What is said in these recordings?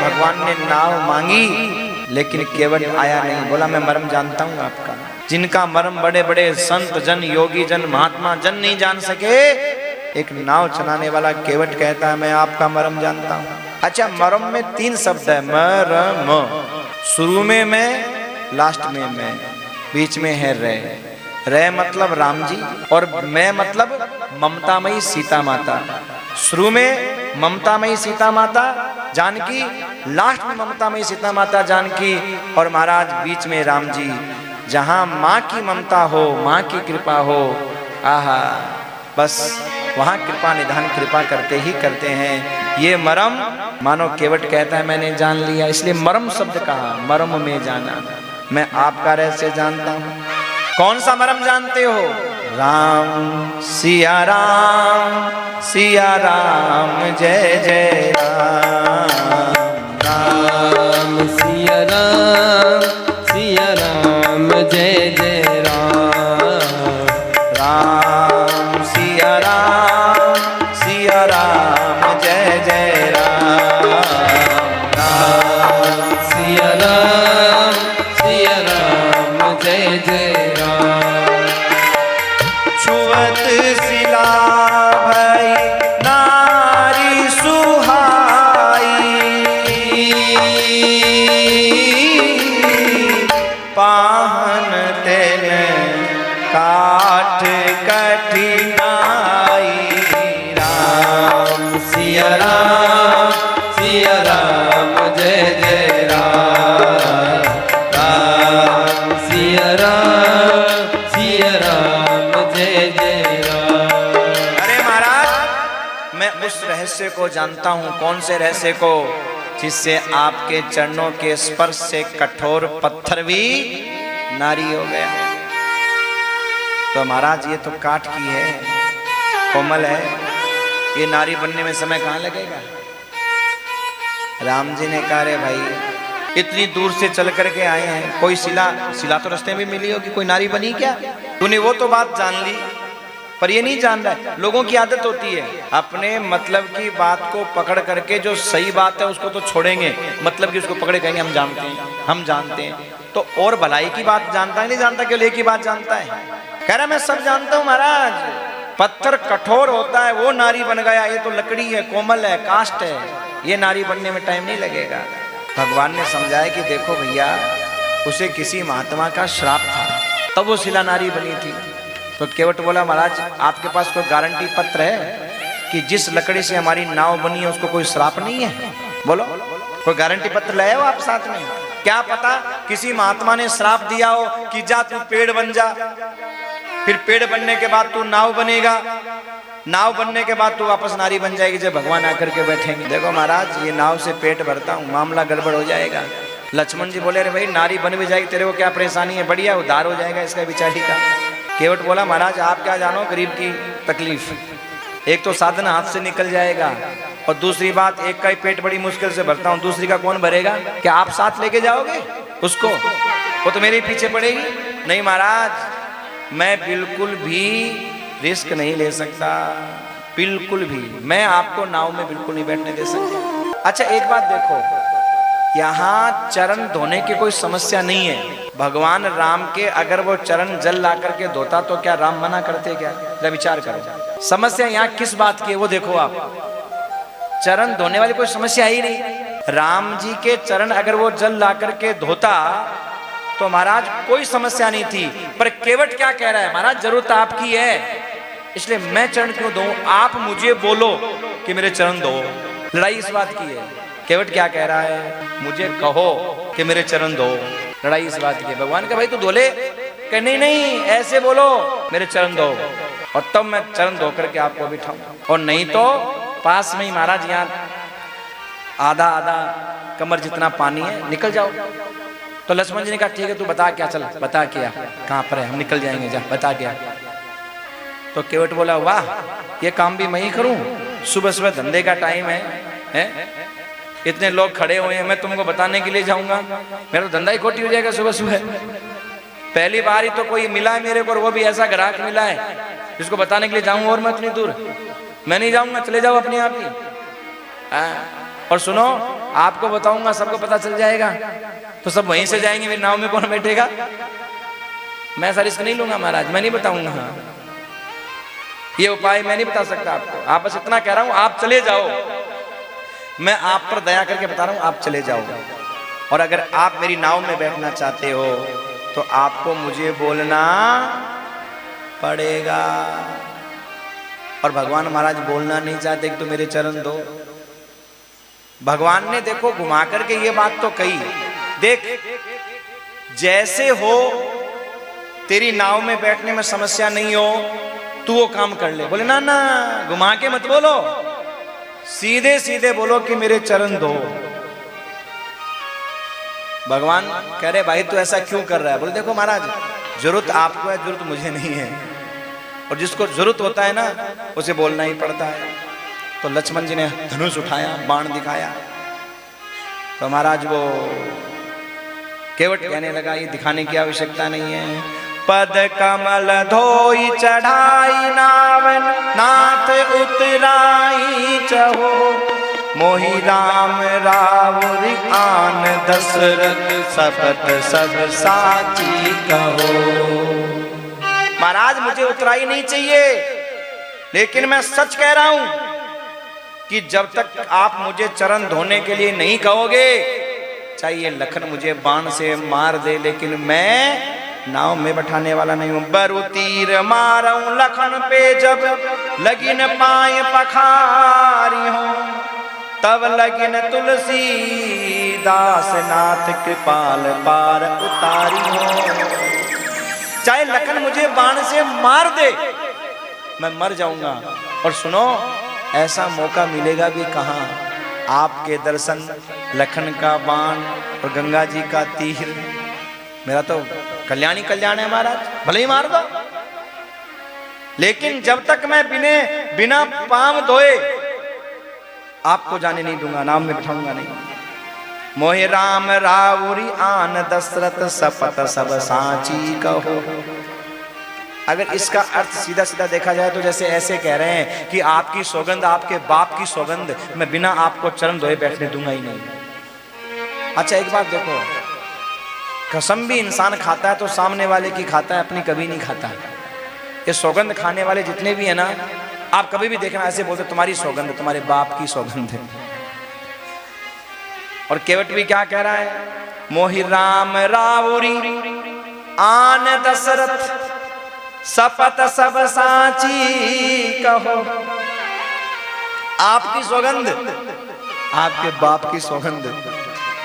भगवान ने नाव मांगी लेकिन केवट आया नहीं। बोला मैं मर्म जानता हूं आपका, जिनका मर्म बड़े बड़े संत जन, योगी जन, महात्मा जन नहीं जान सके, एक नाव चलाने वाला केवट कहता है मैं आपका मर्म जानता हूं। अच्छा, मर्म में 3 शब्द है, मरम। शुरू में मैं, लास्ट में मैं, बीच में है रे। रे मतलब राम जी और मैं मतलब ममतामयी सीता माता। शुरू में ममतामयी सीता माता जानकी, लास्ट में ममतामयी सीता माता जानकी, और महाराज बीच में राम जी। जहां माँ की ममता हो, माँ की कृपा हो, आहा, बस वहां कृपा निधान कृपा करते ही करते हैं। ये मरम मानो केवट कहता है मैंने जान लिया, इसलिए मरम शब्द कहा, मरम में जाना। मैं आपका रहस्य जानता हूं। कौन सा मरम जानते हो? राम सिया राम, सिया राम जय जय राम। राम सिया राम, सिया राम जय जय राम। राम सिया राम, सिया राम जय जय राम। राम सिया राम, सिया राम जय जय राम। छुअत सिला भई नारी सुहाई, पाहन तेन काठ कठिनाई। राम सिया राम, सिया राम जय जय राम। राम सिया राम, सिया राम जय जय राम। अरे महाराज, मैं उस रहस्य को जानता हूं। कौन से रहस्य को? जिससे आपके चरणों के स्पर्श से कठोर पत्थर भी नारी हो गया। तो महाराज ये तो काठ की है, कोमल है, ये नारी बनने में समय कहाँ लगेगा? राम जी ने कहा रे भाई, इतनी दूर से चल करके आए हैं, कोई सिला तो रास्ते में मिली होगी, कोई नारी बनी क्या? तूने वो तो बात जान ली, पर ये नहीं जान रहा है। लोगों की आदत होती है अपने मतलब की बात को पकड़ करके, जो सही बात है उसको तो छोड़ेंगे, मतलब कि उसको पकड़े कहेंगे हम जानते हैं, हम जानते हैं। तो और भलाई की बात जानता है नहीं जानता, केवल एक ही बात जानता है। कह रहा मैं सब जानता हूं महाराज, पत्थर कठोर होता है वो नारी बन गया, ये तो लकड़ी है, कोमल है, काष्ठ है, ये नारी बनने में टाइम नहीं लगेगा। भगवान ने समझाया कि देखो भैया, उसे किसी महात्मा का श्राप था तब वो शिला नारी बनी थी। तो केवट बोला महाराज आपके पास कोई गारंटी पत्र है कि जिस लकड़ी से हमारी नाव बनी है उसको कोई श्राप नहीं है? बोलो, कोई गारंटी पत्र लाए हो आप साथ में? क्या पता किसी महात्मा ने श्राप दिया हो कि जा तू पेड़ बन जा, फिर पेड़ बनने के बाद तू नाव बनेगा, नाव बनने के बाद तू वापस नारी बन जाएगी जब भगवान आकर के बैठेंगे। देखो महाराज, ये नाव से पेट भरता हूँ, मामला गड़बड़ हो जाएगा। लक्ष्मण जी बोले अरे भाई नारी बन भी जाएगी, तेरे को क्या परेशानी है, बढ़िया उद्धार हो जाएगा इसका बेचारी का। केवट बोला महाराज आप क्या जानो गरीब की तकलीफ, एक तो साधन हाथ से निकल जाएगा और दूसरी बात एक का ही पेट बड़ी मुश्किल से भरता हूँ, दूसरी का कौन भरेगा? क्या आप साथ लेके जाओगे उसको? वो तो मेरे पीछे पड़ेगी। नहीं महाराज, मैं बिल्कुल भी रिस्क नहीं ले सकता, बिल्कुल भी। मैं आपको नाव में बिल्कुल नहीं बैठने दे सकता। अच्छा एक बात देखो, यहाँ चरण धोने की कोई समस्या नहीं है। भगवान राम के अगर वो चरण जल ला करके धोता तो क्या राम मना करते क्या? जरा विचार करो, समस्या यहाँ किस बात की है वो देखो आप। चरण धोने वाली कोई समस्या ही नहीं। राम जी के चरण अगर वो जल ला करके धोता तो महाराज कोई समस्या नहीं थी। पर केवट क्या कह रहा है, महाराज जरूरत आपकी है इसलिए मैं चरण क्यों दूं, आप मुझे बोलो कि मेरे चरण दो। लड़ाई इस बात की है। केवट क्या कह रहा है, मुझे कहो कि मेरे चरण दो। लड़ाई इस बात की है। भगवान का भाई तू धोले, कह नहीं नहीं ऐसे बोलो मेरे चरण दो और तब मैं चरण धो करके आपको बिठाऊं, और नहीं तो पास में ही महाराज यहाँ आधा आधा कमर जितना पानी है, निकल जाओ। तो लक्ष्मण जी ने कहा ठीक है तू बता क्या, चल बता क्या, कहाँ पर है, हम निकल जाएंगे, जा बता क्या। तो केवट बोला वाह ये काम भी मैं ही करूं, सुबह सुबह धंधे का टाइम है? इतने लोग खड़े हुए हैं, मैं तुमको बताने के लिए जाऊंगा, मेरा तो धंधा ही खोटी हो जाएगा सुबह सुबह। पहली बार ही तो कोई मिला है मेरे को, और वो भी ऐसा ग्राहक मिला है जिसको बताने के लिए जाऊंगा, और मैं इतनी दूर मैं नहीं जाऊंगा, चले जाओ अपने आप ही। और सुनो, आपको बताऊंगा, सबको पता चल जाएगा तो सब वहीं से जाएंगे, मेरी नाव में कौन बैठेगा? मैं ऐसा रिस्क नहीं लूंगा महाराज, मैं नहीं बताऊंगा। हाँ, ये उपाय मैं नहीं बता सकता आपको, आप बस इतना कह रहा हूं, आप चले जाओ। मैं आप पर दया करके बता रहा हूं, आप चले जाओ। और अगर आप मेरी नाव में बैठना चाहते हो तो आपको मुझे बोलना पड़ेगा। और भगवान महाराज बोलना नहीं चाहते कि तो मेरे चरण दो। भगवान ने देखो घुमा करके ये बात तो कही, देख जैसे हो तेरी नाव में बैठने में समस्या नहीं हो, तू वो काम कर ले। बोले ना ना, घुमा के मत बोलो, सीधे सीधे बोलो कि मेरे चरण दो। भगवान कह रहे भाई तू ऐसा क्यों कर रहा है? बोले देखो महाराज, जरूरत आपको है, जरूरत मुझे नहीं है, और जिसको जरूरत होता है ना उसे बोलना ही पड़ता है। तो लक्ष्मण जी ने धनुष उठाया, बाण दिखाया, तो महाराज वो केवट कहने लगा ये दिखाने की आवश्यकता नहीं है। पद कमल धोई चढ़ाई नावन, नाथ उतराई चहो, मोहि राम रावुर आन दशरथ, सपत सब साची कहो। महाराज मुझे उतराई नहीं चाहिए, लेकिन मैं सच कह रहा हूं कि जब तक आप मुझे चरण धोने के लिए नहीं कहोगे, चाहिए लखन मुझे बाण से मार दे, लेकिन मैं नाव में बैठाने वाला नहीं हूं। बरु तीर मारूं लखन पे, जब लगिन पाए पखारी हूं, तब लगिन तुलसी दास नाथ कृपाल पार उतारी हूं। चाहे लखन मुझे बाण से मार दे, मैं मर जाऊंगा। और सुनो, ऐसा मौका मिलेगा भी कहां? आपके दर्शन, लखन का बाण और गंगा जी का तीर, मेरा तो कल्याणी कल्याण है महाराज, भले ही मार दो, लेकिन जब तक मैं बिना पांव धोए आपको जाने नहीं दूंगा, नाम में बिठाऊंगा नहीं। मोहि राम रावुरी आन दशरथ, सपत सब साची कहो। अगर इसका अर्थ सीधा सीधा देखा जाए तो जैसे ऐसे कह रहे हैं कि आपकी सौगंध, आपके बाप की सौगंध, मैं बिना आपको चरण धोए बैठने दूंगा ही नहीं। अच्छा एक बात देखो, कसम भी इंसान खाता है तो सामने वाले की खाता है, अपनी कभी नहीं खाता। ये सौगंध खाने वाले जितने भी है ना, आप कभी भी देखना ऐसे बोलते तुम्हारी सौगंध, तुम्हारे बाप की सौगंध है। और केवट भी क्या कह रहा है? मोहि राम रावुरी आन दशरथ, सपत सब साची कहो। आपकी सौगंध, आपके बाप की सौगंध,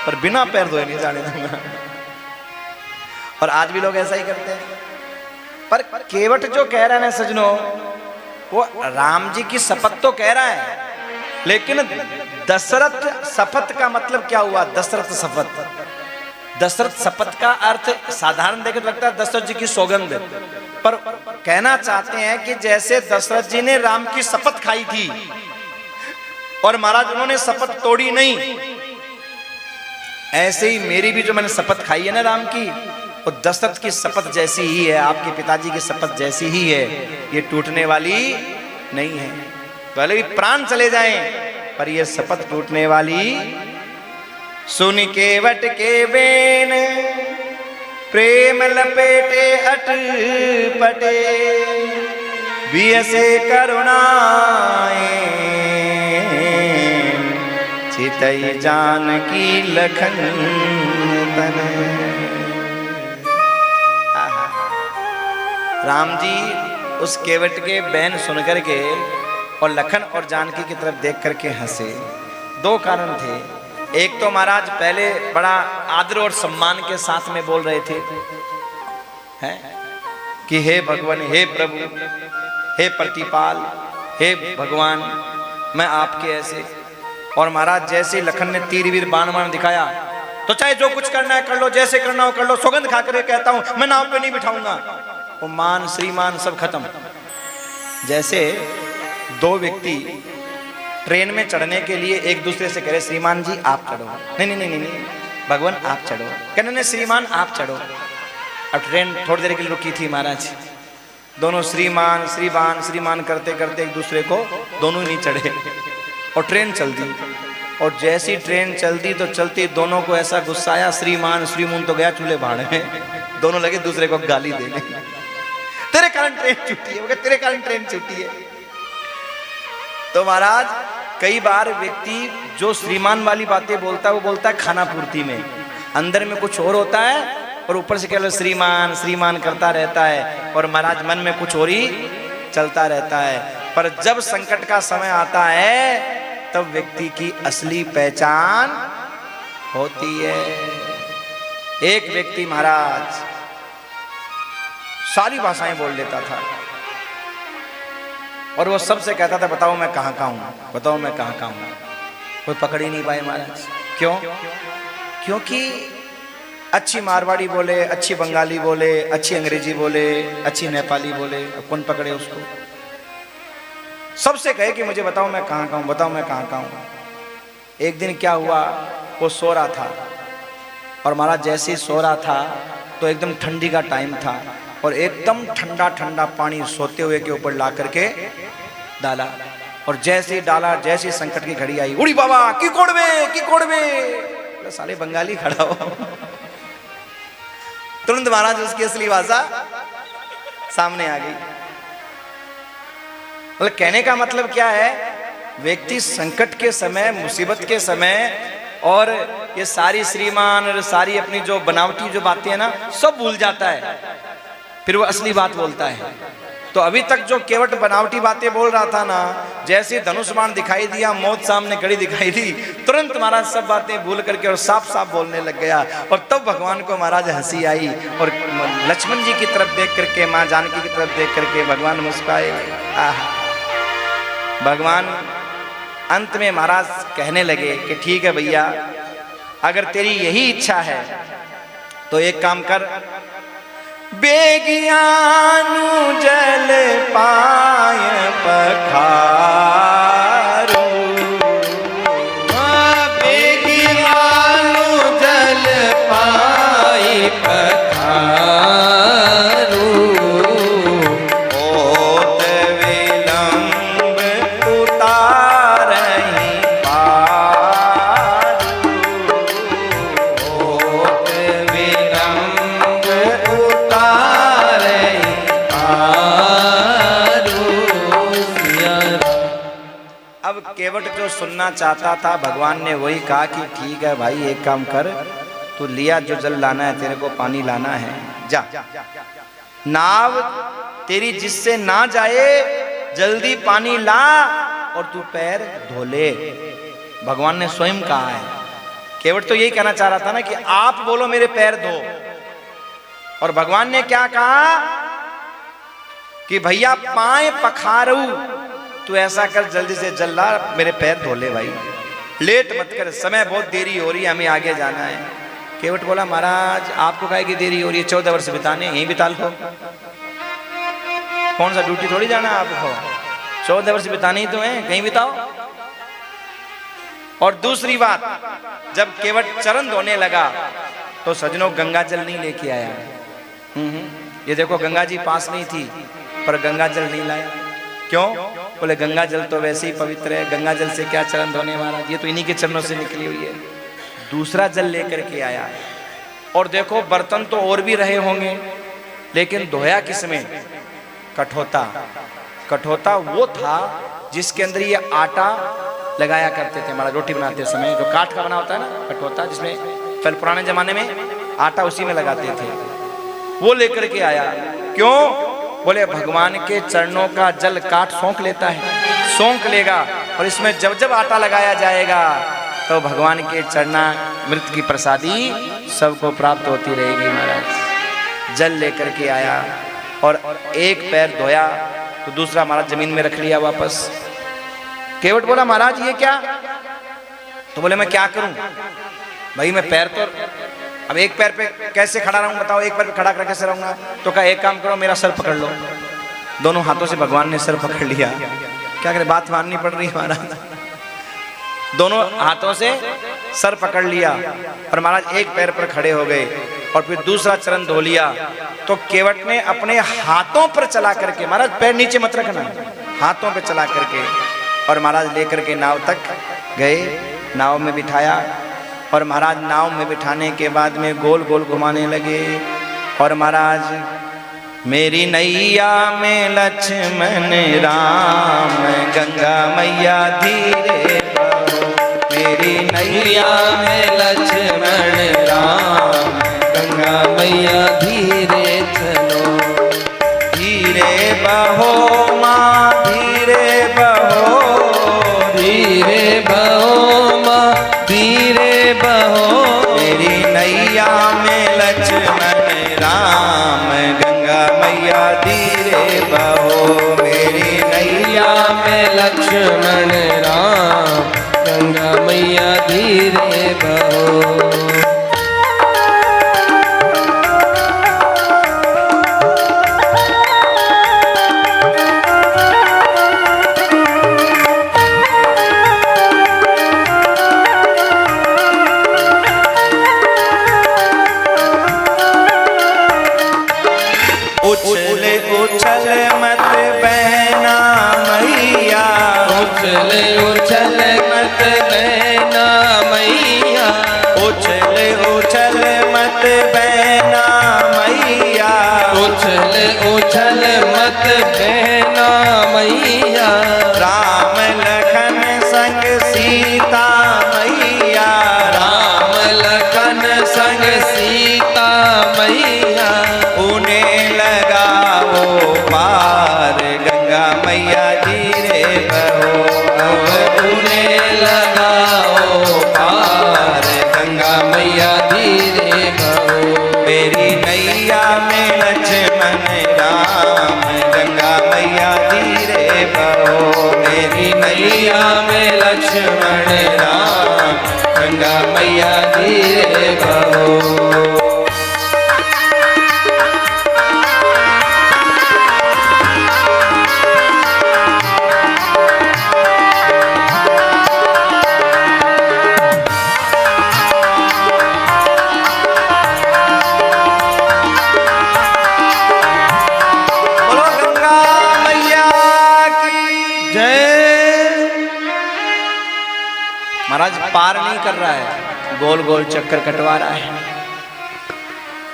पर बिना पैर धोए नहीं जाने दूंगा। और आज भी लोग ऐसा ही करते हैं। पर केवट जो कह रहा है ना सजनों, वो राम जी की शपथ तो कह रहा है, लेकिन दशरथ शपथ का मतलब क्या हुआ? दशरथ शपथ। दशरथ शपथ का अर्थ साधारण देखे तो लगता है दशरथ जी की सौगंध, पर कहना चाहते हैं कि जैसे दशरथ जी ने राम की शपथ खाई थी और महाराज उन्होंने शपथ तोड़ी नहीं, ऐसे ही मेरी भी जो मैंने शपथ खाई है ना राम की, वो दशरथ की शपथ जैसी ही है, आपके पिताजी की शपथ जैसी ही है, ये टूटने वाली नहीं है। पहले भी प्राण चले जाएं पर ये शपथ टूटने वाली। सुन केवट के बेन प्रेम लपेटे अटपटे, बियसे करुणाए चितई जानकी लखन तन। राम जी उस केवट के बैन सुनकर के और लखन और जानकी की तरफ देख करके हंसे। दो कारण थे, एक तो महाराज पहले बड़ा आदर और सम्मान के साथ में बोल रहे थे हैं कि हे भगवान, हे प्रभु, हे प्रतिपाल, हे भगवान, मैं आपके ऐसे। और महाराज जैसे लखन ने तीर वीर बाण बाण दिखाया तो चाहे जो कुछ करना है कर लो, जैसे करना हो कर लो, सौगंध खा कर कहता हूं मैं नाव पे नहीं बिठाऊंगा। वो मान श्रीमान सब खत्म। जैसे दो व्यक्ति ट्रेन में चढ़ने के लिए एक दूसरे से कह रहे श्रीमान जी आप चढ़ो, नहीं नहीं नहीं नहीं भगवान आप चढ़ो, कहने नहीं श्रीमान आप चढ़ो। अब ट्रेन थोड़ी देर के लिए रुकी थी महाराज, दोनों श्रीमान श्रीमान श्रीमान करते करते एक दूसरे को दोनों नहीं चढ़े और ट्रेन चल दी। और जैसी ट्रेन चलती तो चलती, दोनों को ऐसा गुस्सा आया, श्रीमान श्रीमुन तो गया चूल्हे भाड़े में, दोनों लगे दूसरे को गाली देने, तेरे कारण ट्रेन छूटी है, वो कहे तेरे कारण ट्रेन छूटी है। तो महाराज कई बार व्यक्ति जो श्रीमान वाली बातें बोलता है वो बोलता है खाना पूर्ति में, अंदर में कुछ और होता है और ऊपर से केवल श्रीमान श्रीमान करता रहता है, और महाराज मन में कुछ और ही चलता रहता है। पर जब संकट का समय आता है तब व्यक्ति की असली पहचान होती है। एक व्यक्ति महाराज सारी भाषाएं बोल लेता था और वो सबसे कहता था बताओ मैं कहाँ का हूँ, बताओ मैं कहाँ का हूँ। कोई पकड़ ही नहीं पाए महाराज। क्यों? क्योंकि अच्छी मारवाड़ी बोले, अच्छी बंगाली बोले, अच्छी अंग्रेजी बोले, अच्छी नेपाली बोले, अब कौन पकड़े उसको। सबसे कहे कि मुझे बताओ मैं कहाँ का हूँ, बताओ मैं कहाँ का हूँ। एक दिन क्या हुआ, वो सो रहा था और महाराज जैसे ही सो रहा था तो एकदम ठंडी का टाइम था और एकदम ठंडा ठंडा पानी सोते हुए के ऊपर ला करके डाला, और जैसे ही डाला, जैसे ही संकट की घड़ी आई, उड़ी बाबा की कोड़वे, साले बंगाली खड़ा हो। तुरंत महाराज उसकी असली भाषा सामने आ गई। मतलब कहने का मतलब क्या है, व्यक्ति संकट के समय, मुसीबत के समय और ये सारी श्रीमान और सारी अपनी जो बनावटी जो बातें हैं ना, सब भूल जाता है, फिर वो असली बात बोलता है। तो अभी तक जो केवट बनावटी बातें बोल रहा था ना, जैसे धनुष बाण दिखाई दिया, मौत सामने खड़ी दिखाई दी, तुरंत महाराज सब बातें भूल करके और साफ साफ बोलने लग गया। और तब भगवान को महाराज हंसी आई और लक्ष्मण जी की तरफ देख करके, माँ जानकी की तरफ देख करके भगवान मुस्कुराए। भगवान अंत में महाराज कहने लगे कि ठीक है भैया, अगर तेरी यही इच्छा है तो एक काम कर, बेगियानु जल पाय पखारू, बेगियानु जल पाय पखारू, ओत विलंब उतारहि पारू, ओत विलंब अब केवट जो सुनना चाहता था, भगवान ने वही कहा कि ठीक है भाई, एक काम कर, तू लिया जो जल लाना है, तेरे को पानी लाना है, जा। नाव तेरी जिससे ना जाए, जल्दी पानी ला और तू पैर धो ले। भगवान ने स्वयं कहा है। केवट तो यही कहना चाह रहा था ना कि आप बोलो मेरे पैर धो, और भगवान ने क्या कहा कि भैया पाए पखारू, तू ऐसा कर जल्दी से जल ला, मेरे पैर धो ले भाई, लेट मत कर, समय बहुत देरी हो रही है, हमें आगे जाना है। केवट बोला महाराज आपको काहे की देरी हो रही है, 14 वर्ष बिताने, यहीं बिता लो, कौन सा ड्यूटी थोड़ी जाना है आपको, 14 वर्ष बिताने ही तो है, कहीं बिताओ। और दूसरी बात, जब केवट चरण धोने लगा तो सजनों गंगा जल नहीं लेके आया। ये देखो गंगा जी पास नहीं थी पर गंगा जल नहीं लाया। क्यों? बोले गंगा जल तो वैसे ही पवित्र है, गंगा जल से क्या चरण धोने महाराज, ये तो इन्हीं के चरणों से निकली हुई है। दूसरा जल लेकर के आया, और देखो बर्तन तो और भी रहे होंगे, लेकिन धोया किसमें? कठोता। कठोता वो था जिसके अंदर ये आटा लगाया करते थे महाराज, रोटी बनाते समय, जो काठ का बना होता है ना कठोता, जिसमें पहले पुराने जमाने में आटा उसी में लगाते थे, वो लेकर के आया। क्यों? बोले भगवान के चरणों का जल काठ सोंख लेता है, सोंख लेगा, और इसमें जब जब आटा लगाया जाएगा तो भगवान के चरणामृत की प्रसादी सबको प्राप्त होती रहेगी। महाराज जल लेकर के आया और एक पैर धोया तो दूसरा महाराज जमीन में रख लिया वापस। केवट बोला महाराज ये क्या? तो बोले मैं क्या करूं भाई, मैं पैर तो अब एक पैर पे कैसे खड़ा रहूं बताओ, एक पैर पे खड़ा कर कैसे रहूंगा? तो कहा एक काम करो, मेरा सर पकड़ लो। दोनों हाथों से भगवान ने सर पकड़ लिया। क्या करें, बात माननी पड़ रही है महाराज। दोनों हाथों से सर पकड़ लिया और महाराज एक पैर पर खड़े हो गए और फिर दूसरा चरण धो लिया। तो केवट ने अपने हाथों पर चला करके, महाराज पैर नीचे मत रखना, हाथों पे चला करके, और महाराज लेकर के नाव तक गए। नाव में बिठाया और महाराज नाव में बिठाने के बाद में गोल गोल घुमाने लगे। और महाराज मेरी नैया में लक्ष्मण राम गंगा मैया धीरे बहो, मेरी नैया में लक्ष्मण राम गंगा मैया धीरे चलो। धीरे बहो माँ धीरे बहो, धीरे बहो माँ धीरे बहो, मेरी नैया में लक्ष्मण राम गंगा मैया धीरे बहो, मेरी नैया में लक्ष्मण राम गंगा मैया धीरे बहो। उछले उछल मत बहना मैया, उछले उछल मत बहना मैया, उछले उछल मत बहना मैया, उछले उछल मत बहना मैया। राम लखन संग सीता मैया, राम लखन संग सीता मैया, उन्हें लगाओ पार गंगा मैया धीरे बहो, उन्हें लगाओ पार गंगा मैया धीरे बहो। मेरी नैया में लक्ष्मण राम गंगा मैया धीरे बहो, मेरी नैया में लक्ष्मण राम गंगा मैया धीरे बहो। बोलो गंगा मैया की जय। महाराज पार नहीं कर रहा है, गोल गोल चक्कर कटवा रहा है,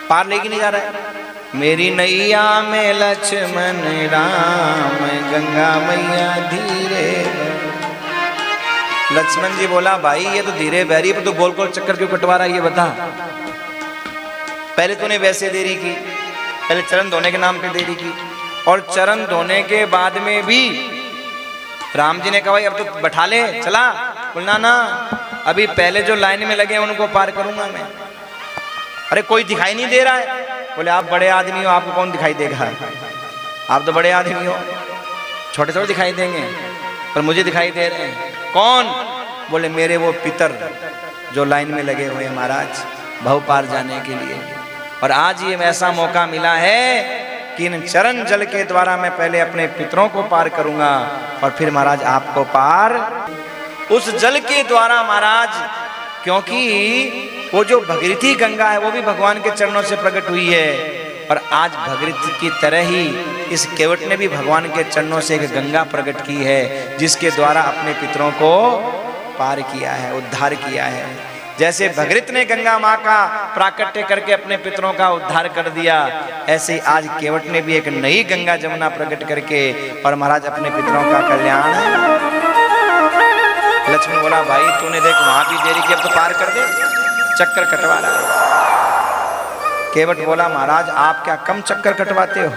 पार लेके नहीं जा रहा है। मेरी नैया में लक्ष्मण राम गंगा मैया धीरे बहो। लक्ष्मण जी बोला भाई ये तो धीरे बह रही है, पर तू गोल गोल चक्कर क्यों कटवा रहा है ये बता। पहले तूने वैसे देरी की, पहले चरण धोने के नाम पे देरी की, और चरण धोने के बाद में भी राम जी ने कहा भाई अब तो बैठा ले चला। बोलना ना अभी पहले जो लाइन में लगे हैं उनको पार करूंगा मैं। अरे कोई दिखाई नहीं दे रहा है। बोले आप बड़े आदमी हो, आपको कौन दिखाई देगा, आप तो बड़े आदमी हो, छोटे छोटे दिखाई देंगे, पर मुझे दिखाई दे रहे हैं। कौन? बोले मेरे वो पितर जो लाइन में लगे हुए हैं महाराज भव पार जाने के लिए। और आज ये ऐसा मौका मिला है कि इन चरण जल के द्वारा मैं पहले अपने पितरों को पार करूंगा और फिर महाराज आपको पार उस जल के द्वारा महाराज, क्योंकि वो जो भगीरथी गंगा है वो भी भगवान के चरणों से प्रकट हुई है। और आज भगीरथ की तरह ही इस केवट ने भी भगवान के चरणों से एक गंगा प्रकट की है, जिसके द्वारा अपने पितरों को पार किया है, उद्धार किया है। जैसे भगीरथ ने गंगा माँ का प्राकट्य करके अपने पितरों का उद्धार कर दिया, ऐसे ही आज केवट ने भी एक नई गंगा जमुना प्रकट करके और महाराज अपने पितरों का कल्याण। लक्ष्मण बोला भाई तूने देख वहां भी देरी की, अब तो पार कर दे, चक्कर कटवा रहा है। केवट बोला महाराज आप क्या कम चक्कर कटवाते हो,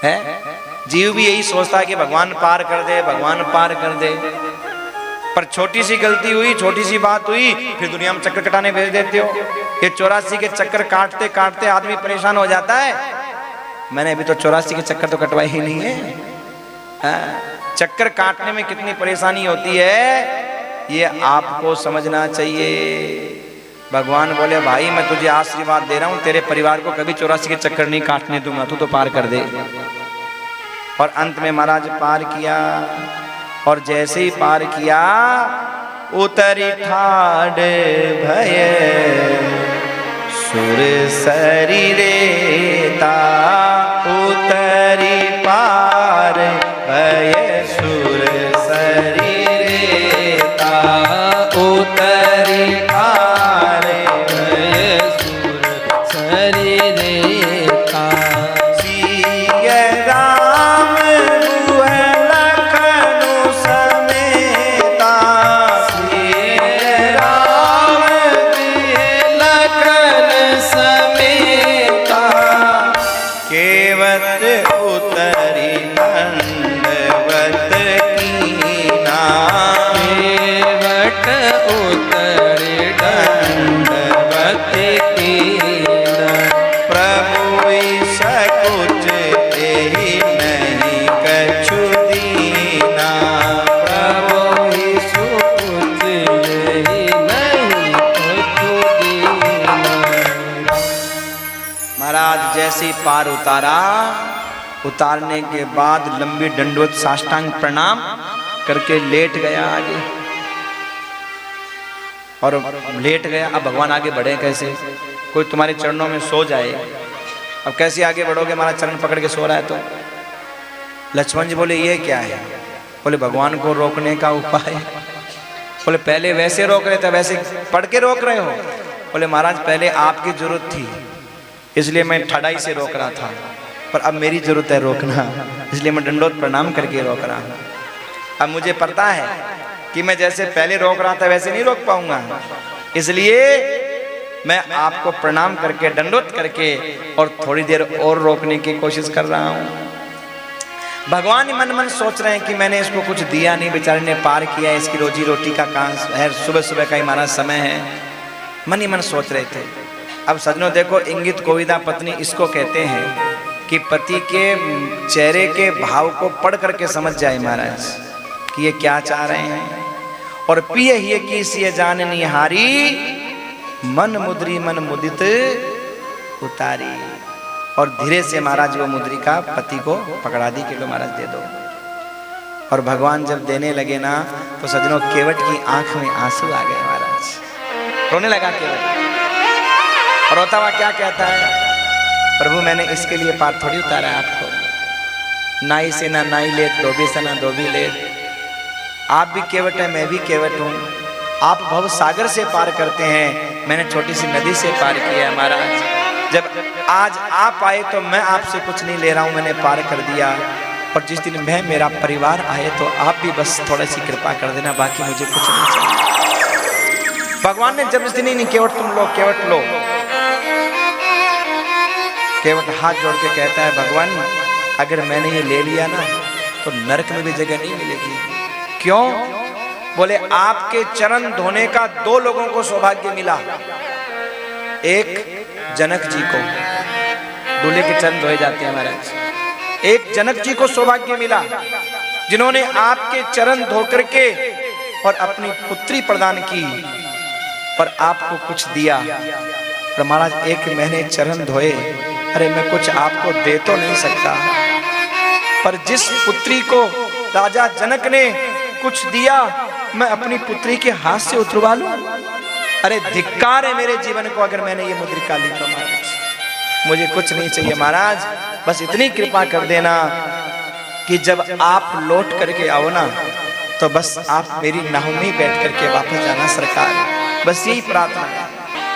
है? जीव भी यही सोचता है कि भगवान पार कर दे, भगवान पार कर दे, पर छोटी सी गलती हुई, छोटी सी बात हुई, फिर दुनिया में चक्कर कटाने भेज देते हो। ये 84 के चक्कर काटते काटते आदमी परेशान हो जाता है। मैंने अभी तो 84 के चक्कर तो कटवाए ही नहीं है। चक्कर काटने में कितनी परेशानी होती है ये आपको समझना चाहिए। भगवान बोले भाई मैं तुझे आशीर्वाद दे रहा हूं, तेरे परिवार को कभी 84 के चक्कर नहीं काटने दूंगा, तू तो पार कर दे। और अंत में महाराज पार किया, और जैसे ही पार किया उतरी ठाड़ भय सुर शरीरेता, उतरी पार भय सुर शरीरेता, जैसे ही पार उतारा, उतारने के बाद लंबी दंडवत साष्टांग प्रणाम करके लेट गया आगे, और लेट गया। अब भगवान आगे बढ़े कैसे? कोई तुम्हारे चरणों में सो जाए, अब कैसे आगे बढ़ोगे? हमारा चरण पकड़ के सो रहा है तो। लक्ष्मण जी बोले ये क्या है? बोले भगवान को रोकने का उपाय। बोले पहले वैसे रोक रहे थे, वैसे पढ़ के रोक रहे हो? बोले महाराज पहले आपकी जरूरत थी इसलिए मैं ठड़ाई से रोक रहा था, पर अब मेरी जरूरत है रोकना, इसलिए मैं दंडोत प्रणाम करके रोक रहा हूँ। अब मुझे पता है कि मैं जैसे पहले रोक रहा था वैसे नहीं रोक पाऊंगा, इसलिए मैं आपको प्रणाम करके दंडोत करके और थोड़ी देर और रोकने की कोशिश कर रहा हूँ। भगवान मन मन सोच रहे हैं कि मैंने इसको कुछ दिया नहीं, बेचारे ने पार किया, इसकी रोजी रोटी का काम है, सुबह सुबह का ही हमारा समय है, मन ही मन सोच रहे थे। अब सजनों देखो, इंगित कोविदा पत्नी इसको कहते हैं कि पति के चेहरे के भाव को पढ़ करके समझ जाए महाराज कि ये क्या चाह रहे हैं। और पिय ही की सिय जान निहारी, मन मुद्री मन मुदित उतारी। और धीरे से महाराज वो मुद्रिका पति को पकड़ा दी कि लो महाराज दे दो। और भगवान जब देने लगे ना तो सजनों केवट की आंख में आंसू आ गए महाराज, रोने लगा केवट। और रोता हुआ क्या कहता है? प्रभु मैंने इसके लिए पार थोड़ी उतारा है आपको, नाई से ना नाई ले, धोबी से ना धोबी ले। आप भी केवट है, मैं भी केवट हूँ। आप भव सागर से पार करते हैं, मैंने छोटी सी नदी से पार किया है महाराज। जब आज आप आए तो मैं आपसे कुछ नहीं ले रहा हूँ, मैंने पार कर दिया। और जिस दिन मैं मेरा परिवार आए तो आप भी बस थोड़ी सी कृपा कर देना, बाकी मुझे कुछ नहीं चाहिए। भगवान ने जब इस दिन नहीं, केवट तुम लो, केवट लो। केवट हाथ जोड़ के कहता है भगवान अगर मैंने ये ले लिया ना तो नरक में भी जगह नहीं मिलेगी। क्यों? बोले आपके चरण धोने का 2 लोगों को सौभाग्य मिला। एक जनक जी को, दूल्हे के चरण धोए जाते हैं महाराज। एक जनक जी को सौभाग्य मिला जिन्होंने आपके चरण धो करके और अपनी पुत्री प्रदान की और आपको कुछ दिया। पर महाराज एक मैंने चरण धोए, अरे मैं कुछ आपको दे तो नहीं सकता, पर जिस पुत्री को राजा जनक ने कुछ दिया मैं अपनी पुत्री के हाथ से उतरवा लूं? अरे धिक्कार है मेरे जीवन को अगर मैंने ये मुद्रिका ली तो महाराज। मुझे कुछ नहीं चाहिए महाराज, बस इतनी कृपा कर देना कि जब आप लौट करके आओ ना तो बस आप मेरी नाव में बैठ करके वापस जाना सरकार, बस यही प्रार्थना है।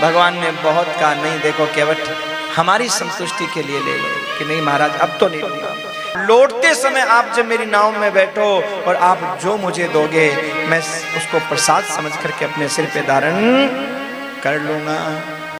भगवान ने बहुत कहा नहीं देखो केवट हमारी संतुष्टि के लिए ले लो, कि नहीं महाराज अब तो नहीं लूंगा। लौटते समय आप जब मेरी नाव में बैठो और आप जो मुझे दोगे मैं उसको प्रसाद समझ करके अपने सिर पे धारण कर लूंगा।